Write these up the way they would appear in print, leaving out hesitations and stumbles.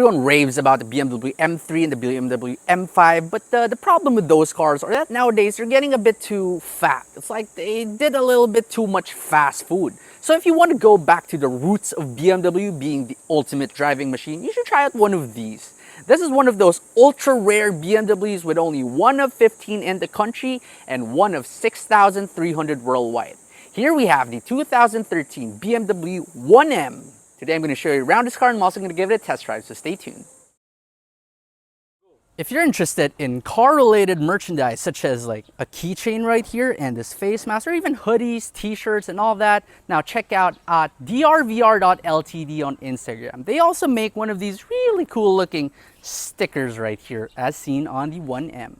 Everyone raves about the BMW M3 and the BMW M5, but the problem with those cars are that nowadays they're getting a bit too fat. It's like they did a little bit too much fast food. So if you want to go back to the roots of BMW being the ultimate driving machine, you should try out one of these. This is one of those ultra rare BMWs with only one of 15 in the country and one of 6,300 worldwide. Here we have the 2013 BMW 1M. Today I'm going to show you around this car and I'm also going to give it a test drive, so stay tuned. If you're interested in car-related merchandise such as like a keychain right here and this face mask or even hoodies, t-shirts and all that, now check out drvr.ltd on Instagram. They also make one of these really cool looking stickers right here as seen on the 1M.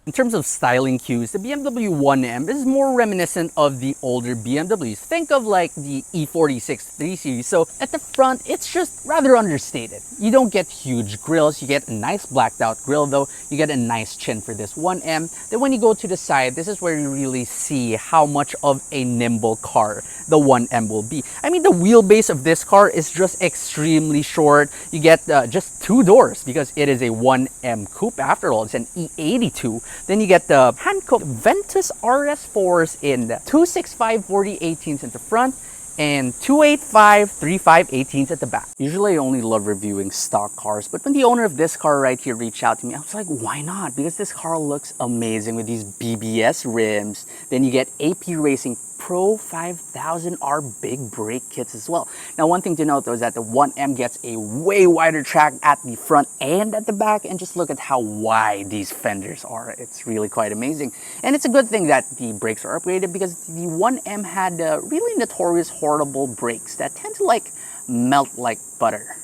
In terms of styling cues, the BMW 1M is more reminiscent of the older BMWs. Think of like the E46 3 Series. So at the front, it's just rather understated. You don't get huge grills. You get a nice blacked out grill though. You get a nice chin for this 1M. Then when you go to the side, this is where you really see how much of a nimble car the 1M will be. I mean, the wheelbase of this car is just extremely short. You get just 2 doors because it is a 1M Coupe after all. It's an E82. Then you get the Hankook Ventus RS4s in 265 40/18s at the front and 285 35/18s at the back. Usually I only love reviewing stock cars, but when the owner of this car right here reached out to me, I was like, why not? Because this car looks amazing with these BBS rims. Then you get AP Racing Pro 5000R big brake kits as well. Now, one thing to note though is that the 1M gets a way wider track at the front and at the back, and just look at how wide these fenders are. It's really quite amazing. And it's a good thing that the brakes are upgraded because the 1M had really notorious horrible brakes that tend to like melt like butter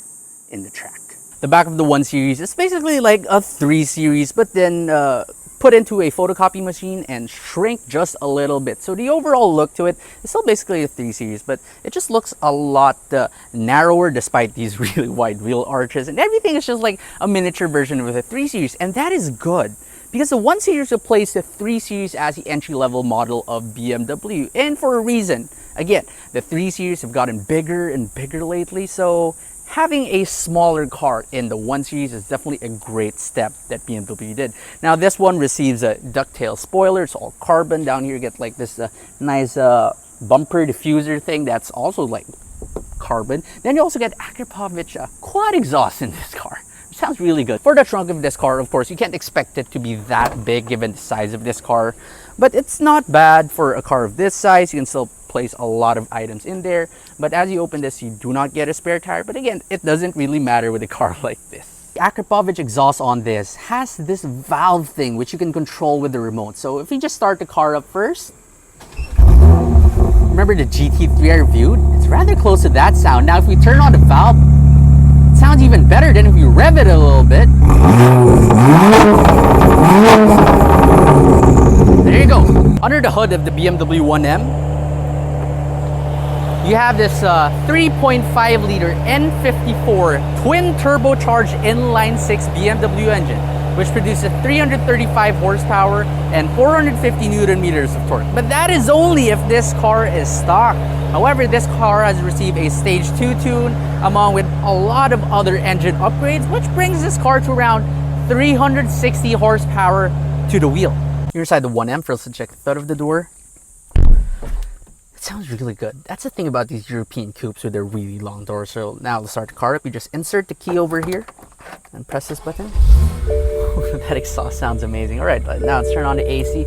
in the track. The back of the 1 Series is basically like a 3 Series, but then put into a photocopy machine and shrink just a little bit. So the overall look to it is still basically a 3 Series, but it just looks a lot narrower despite these really wide wheel arches, and everything is just like a miniature version of the 3 Series, and that is good. Because the 1 Series replaced the 3 Series as the entry-level model of BMW, and for a reason. Again, the 3 Series have gotten bigger and bigger lately, so having a smaller car in the 1 Series is definitely a great step that BMW did. Now this one receives a ducktail spoiler. It's all carbon. Down here you get like this nice bumper diffuser thing that's also like carbon. Then you also get Akrapovic quad exhaust in this car. Sounds really good. For the trunk of this car, of course, you can't expect it to be that big given the size of this car, but it's not bad for a car of this size. You can still place a lot of items in there, but as you open this, you do not get a spare tire. But again, it doesn't really matter with a car like this. The Akrapovic exhaust on this has this valve thing which you can control with the remote. So if you just start the car up first, remember the GT3 I reviewed? It's rather close to that sound. Now if we turn on the valve, it sounds even better than if you rev it a little bit. There you go. Under the hood of the BMW 1M, you have this 3.5 liter N54 twin turbocharged inline 6 BMW engine, which produces 335 horsepower and 450 Newton meters of torque. But that is only if this car is stock. However, this car has received a stage 2 tune along with a lot of other engine upgrades, which brings this car to around 360 horsepower to the wheel. Here inside the 1M, first let's check the thud of the door. Sounds really good. That's the thing about these European coupes with their really long doors. So now let's start the car up. You just insert the key over here and press this button. That exhaust sounds amazing. All right, now let's turn on the AC.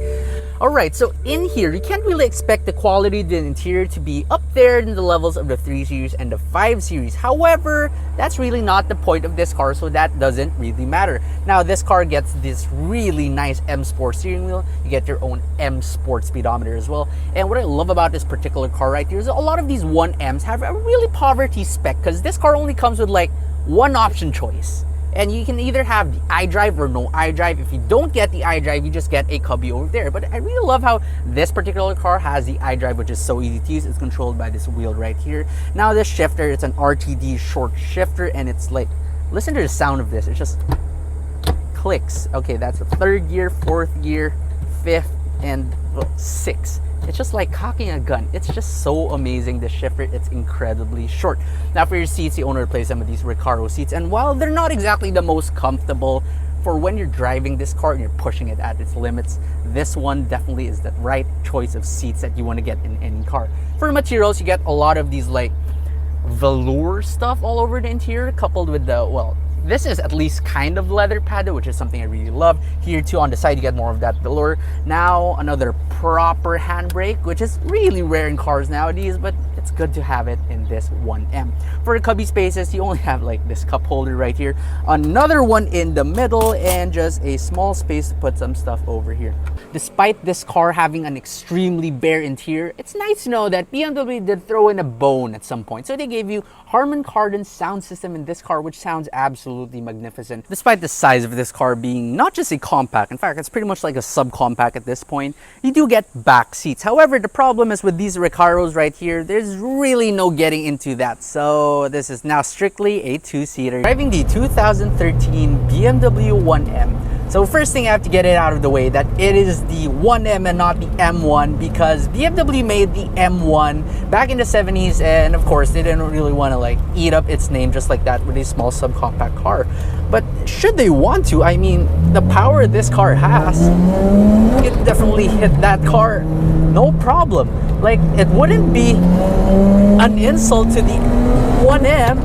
All right, so in here, you can't really expect the quality of the interior to be up there in the levels of the 3 Series and the 5 Series. However, that's really not the point of this car, so that doesn't really matter. Now, this car gets this really nice M Sport steering wheel. You get your own M Sport speedometer as well. And what I love about this particular car right here is a lot of these 1Ms have a really poverty spec because this car only comes with like one option choice. And you can either have the iDrive or no iDrive. If you don't get the iDrive, you just get a cubby over there. But I really love how this particular car has the iDrive, which is so easy to use. It's controlled by this wheel right here. Now this shifter, it's an RTD short shifter, and it's like, listen to the sound of this. It just clicks. Okay, that's the 3rd gear, 4th gear, 5th, and 6th. It's just like cocking a gun. It's just so amazing. The shifter, it's incredibly short. Now for your seats, the owner replaced some of these Recaro seats, and while they're not exactly the most comfortable for when you're driving this car and you're pushing it at its limits, this one definitely is the right choice of seats that you want to get in any car. For materials, you get a lot of these like velour stuff all over the interior, coupled with the, well, this is at least kind of leather padded, which is something I really love. Here too on the side, you get more of that velour. Now another proper handbrake, which is really rare in cars nowadays, but it's good to have it in this 1M. For the cubby spaces, you only have like this cup holder right here, another one in the middle, and just a small space to put some stuff over here. Despite this car having an extremely bare interior, it's nice to know that BMW did throw in a bone at some point. So they gave you Harman Kardon sound system in this car, which sounds absolutely magnificent. Despite the size of this car being not just a compact, in fact, it's pretty much like a subcompact at this point, you do get back seats. However, the problem is with these Recaros right here, there's really no getting into that. So this is now strictly a two-seater. Driving the 2013 BMW 1M. So first thing I have to get it out of the way that it is the 1M and not the M1, because BMW made the M1 back in the 70s, and of course they didn't really want to like eat up its name just like that with a small subcompact car. But should they want to, I mean, the power this car has, it definitely hit that car no problem. Like, it wouldn't be an insult to the 1M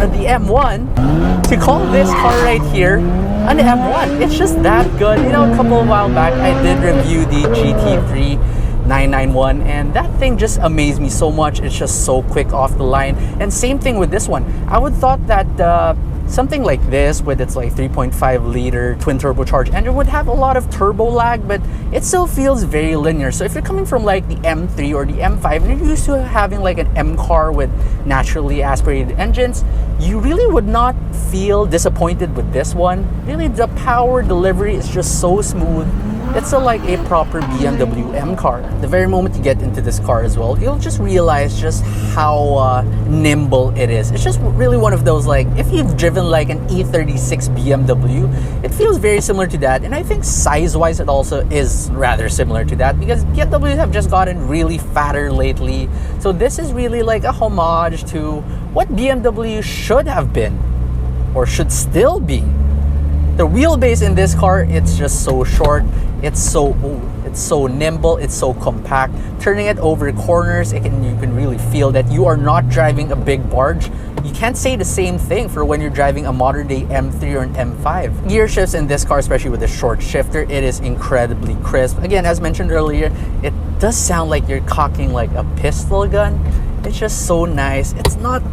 or the M1 to call this car right here an M1. It's just that good. You know, a couple of while back I did review the GT3 991, and that thing just amazed me so much. It's just so quick off the line. And same thing with this one. I would thought that something like this with its like 3.5 liter twin turbocharged engine would have a lot of turbo lag, but it still feels very linear. So if you're coming from like the M3 or the M5 and you're used to having like an M car with naturally aspirated engines, you really would not feel disappointed with this one. Really, the power delivery is just so smooth. It's like a proper BMW M car. The very moment you get into this car as well, you'll just realize just how nimble it is. It's just really one of those, like, if you've driven like an E36 BMW, it feels very similar to that. And I think size-wise it also is rather similar to that, because BMWs have just gotten really fatter lately. So this is really like a homage to what BMW should have been, or should still be. The wheelbase in this car, it's just so short, it's so nimble, it's so compact. Turning it over corners, you can really feel that you are not driving a big barge. You can't say the same thing for when you're driving a modern day M3 or an M5. Gear shifts in this car, especially with the short shifter, it is incredibly crisp. Again, as mentioned earlier, it does sound like you're cocking like a pistol gun. It's just so nice. It's not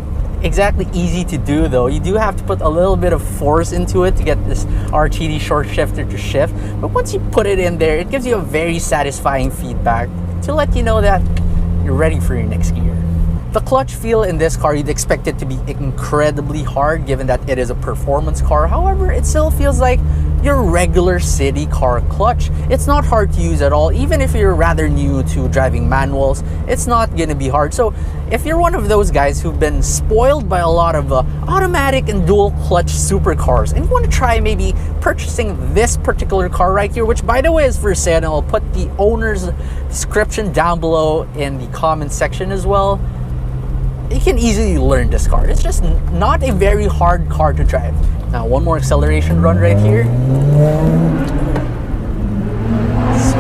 exactly easy to do though. You do have to put a little bit of force into it to get this RTD short shifter to shift, but once you put it in there, it gives you a very satisfying feedback to let you know that you're ready for your next gear. The clutch feel in this car, you'd expect it to be incredibly hard given that it is a performance car. However, it still feels like your regular city car clutch. It's not hard to use at all. Even if you're rather new to driving manuals, it's not gonna be hard. So if you're one of those guys who've been spoiled by a lot of automatic and dual clutch supercars, and you want to try maybe purchasing this particular car right here, which by the way is for sale, and I'll put the owner's description down below in the comment section as well, you can easily learn this car. It's just not a very hard car to drive. Now, one more acceleration run right here. So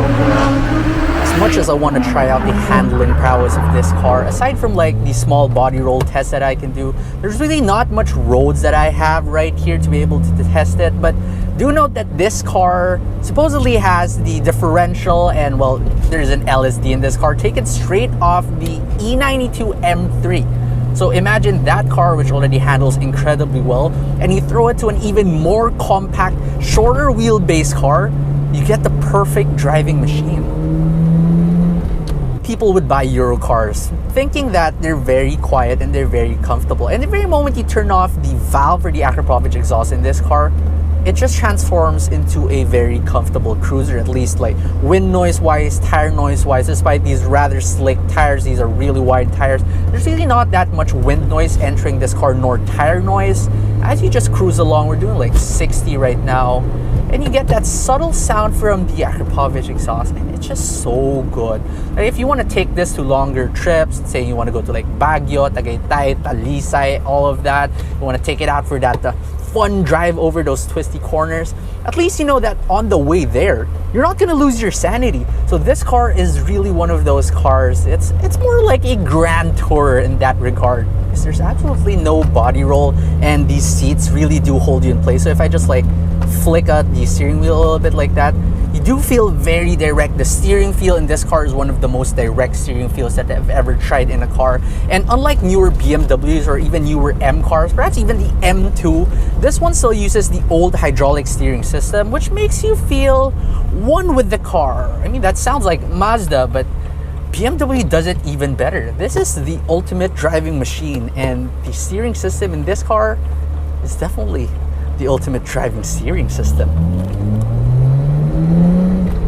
as much as I want to try out the handling prowess of this car, aside from like the small body roll test that I can do, there's really not much roads that I have right here to be able to test it. But do note that this car supposedly has the differential, and well, there's an LSD in this car taken straight off the E92 M3. So imagine that car, which already handles incredibly well, and you throw it to an even more compact, shorter wheelbase car, you get the perfect driving machine. People would buy Euro cars thinking that they're very quiet and they're very comfortable. And the very moment you turn off the valve for the Akrapovic exhaust in this car, it just transforms into a very comfortable cruiser, at least like wind noise wise, tire noise wise. Despite these rather slick tires, these are really wide tires, there's really not that much wind noise entering this car nor tire noise. as you just cruise along, we're doing like 60 right now, and you get that subtle sound from the Akrapovic exhaust, and it's just so good. Like if you want to take this to longer trips, say you want to go to like Baguio, Tagaytay, Talisay, all of that, you want to take it out for that fun drive over those twisty corners, at least you know that on the way there, you're not going to lose your sanity. So this car is really one of those cars. It's more like a grand tour in that regard. Because there's absolutely no body roll, and these seats really do hold you in place. So if I just like flick out the steering wheel a little bit like that, you do feel very direct. The steering feel in this car is one of the most direct steering feels that I've ever tried in a car. And unlike newer BMWs or even newer M cars, perhaps even the M2, this one still uses the old hydraulic steering system, which makes you feel one with the car. I mean, that sounds like Mazda, but BMW does it even better. This is the ultimate driving machine, and the steering system in this car is definitely the ultimate driving steering system.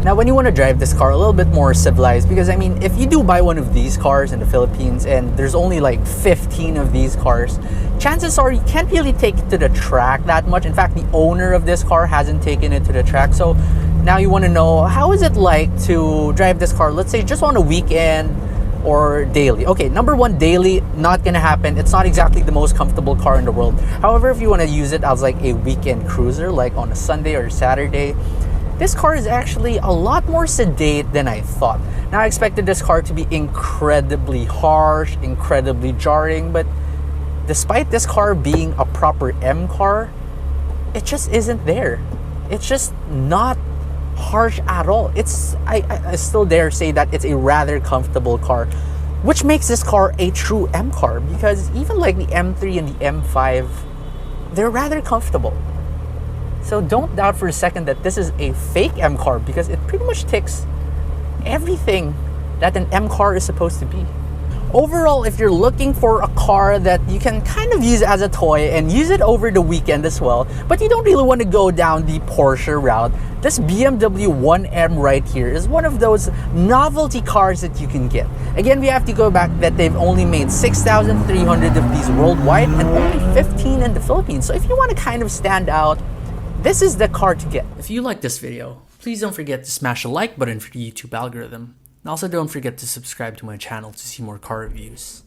Now, when you want to drive this car a little bit more civilized, because I mean, if you do buy one of these cars in the Philippines and there's only like 15 of these cars, chances are you can't really take it to the track that much. In fact, the owner of this car hasn't taken it to the track. So now you want to know, how is it like to drive this car, let's say just on a weekend or daily? Okay, number one, daily, not gonna happen. It's not exactly the most comfortable car in the world. However, if you want to use it as like a weekend cruiser, like on a Sunday or Saturday, this car is actually a lot more sedate than I thought. Now, I expected this car to be incredibly harsh, incredibly jarring, but despite this car being a proper M car, it just isn't there. It's just not harsh at all. I still dare say that it's a rather comfortable car, which makes this car a true M car, because even like the M3 and the M5, they're rather comfortable. So don't doubt for a second that this is a fake M car, because it pretty much ticks everything that an M car is supposed to be. Overall, if you're looking for a car that you can kind of use as a toy and use it over the weekend as well, but you don't really want to go down the Porsche route, this BMW 1M right here is one of those novelty cars that you can get. Again, we have to go back that they've only made 6,300 of these worldwide and only 15 in the Philippines. So if you want to kind of stand out, this is the car to get. If you like this video, please don't forget to smash the like button for the YouTube algorithm. And also don't forget to subscribe to my channel to see more car reviews.